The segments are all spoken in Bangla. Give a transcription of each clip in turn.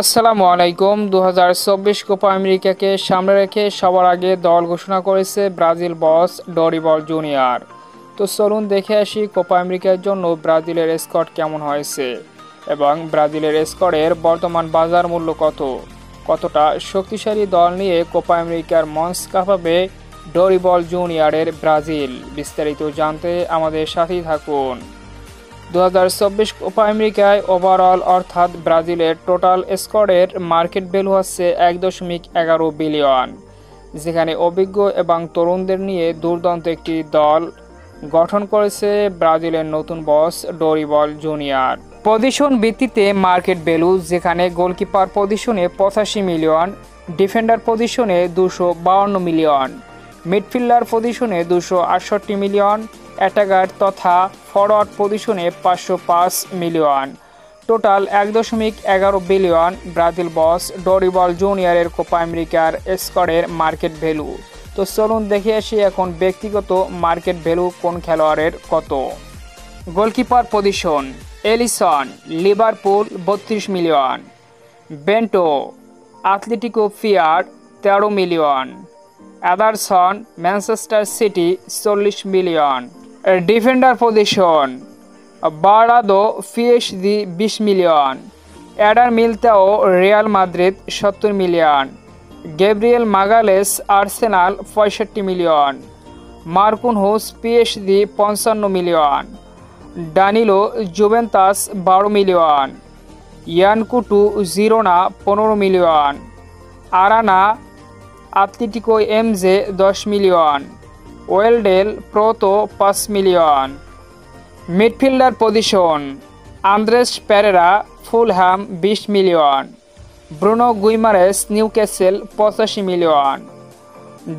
আসসালামু আলাইকুম। 2024 কোপা আমেরিকাকে সামনে রেখে সবার আগে দল ঘোষণা করেছে ব্রাজিল বস ডরিবল জুনিয়র। তো চলুন দেখে আসি কোপা আমেরিকার জন্য ব্রাজিলের স্কোয়াড কেমন হয়েছে এবং ব্রাজিলের স্কোয়াডের বর্তমান বাজার মূল্য কতটা শক্তিশালী দল নিয়ে কোপা আমেরিকার মঞ্চ কাঁপাবে ডরিবল জুনিয়রের ব্রাজিল। বিস্তারিত জানতে আমাদের সাথেই থাকুন। 2024 কোপা আমেরিকায় ওভারঅল অর্থাৎ ব্রাজিলের টোটাল স্কোয়াডের মার্কেট ভ্যালু হচ্ছে 1.11 বিলিয়ন, যেখানে অভিজ্ঞ এবং তরুণদের নিয়ে দুর্দান্ত একটি দল গঠন করেছে ব্রাজিলের নতুন বস ডরিবল জুনিয়র। পজিশন ভিত্তিতে মার্কেট ভ্যালু, যেখানে গোলকিপার পজিশনে 85 মিলিয়ন, ডিফেন্ডার পজিশনে 252 মিলিয়ন, মিডফিল্ডার পজিশনে 268 মিলিয়ন, অ্যাটাকার তথা ফরওয়ার্ড পজিশনে 505 মিলিয়ন, টোটাল 1.11 বিলিয়ন ব্রাজিল বস ডরিবল জুনিয়রের কোপা আমেরিকার স্কোয়াডের মার্কেট ভ্যালু। তো চলুন দেখে আসি এখন ব্যক্তিগত মার্কেট ভ্যালু কোন খেলোয়াড়ের কত। Goalkeeper position: Alisson, Liverpool 32 million, Bento, Atletico ফিয়ার 13 million, Ederson, Manchester City 40 million. Defender position: Bernardo, PSG 20 million, Eder Militao, Real Madrid 70 million, Gabriel Magalhaes, Arsenal 65 million, Marquinhos, PSG 55 million, Danilo, Juventus 12 million, Yan Couto, Girona 15 million, Arana, Atletico MG 10 million, Wendell, Porto 5 million. Midfielder position: Andreas Pereira, Fulham 20 million, Bruno Guimaraes, Newcastle 85 million,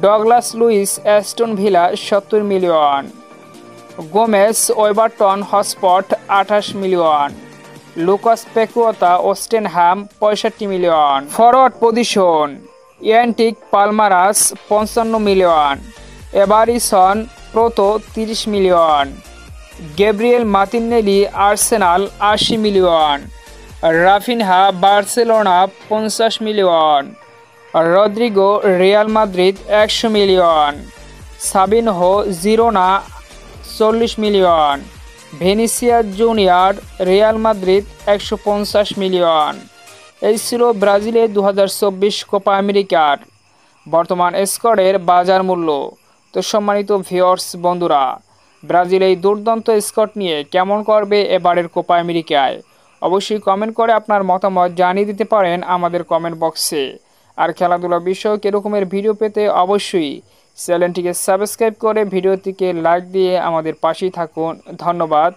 Douglas Luiz, Aston Villa 70 million, Gomes, Everton Hotspur 28 million, Lucas Paqueta, West Ham 65 million. Forward position: Endrick Palmeiras 55 million, Evanilson, Porto 30 million, Gabriel Martinelli, Arsenal 80 million, Raphinha, Barcelona 50 million, Rodrygo, Real Madrid 100 million, Savinho, Girona 40 million, Vinicius Junior, Real Madrid 150 million. এই ছিল ব্রাজিলের 2024 কোপা আমেরিকার বর্তমান স্কোয়াডের বাজার মূল্য। তো সম্মানিত ভিউয়ার্স বন্ধুরা, ব্রাজিল এই দুর্দান্ত স্কোয়াড নিয়ে কেমন করবে এবারের কোপা আমেরিকায় অবশ্যই কমেন্ট করে আপনার মতামত জানিয়ে দিতে পারেন আমাদের কমেন্ট বক্সে। আর খেলাধুলা বিষয়ক এরকমের ভিডিও পেতে অবশ্যই চ্যানেলটিকে সাবস্ক্রাইব করে ভিডিওটিকে লাইক দিয়ে আমাদের পাশেই থাকুন। ধন্যবাদ।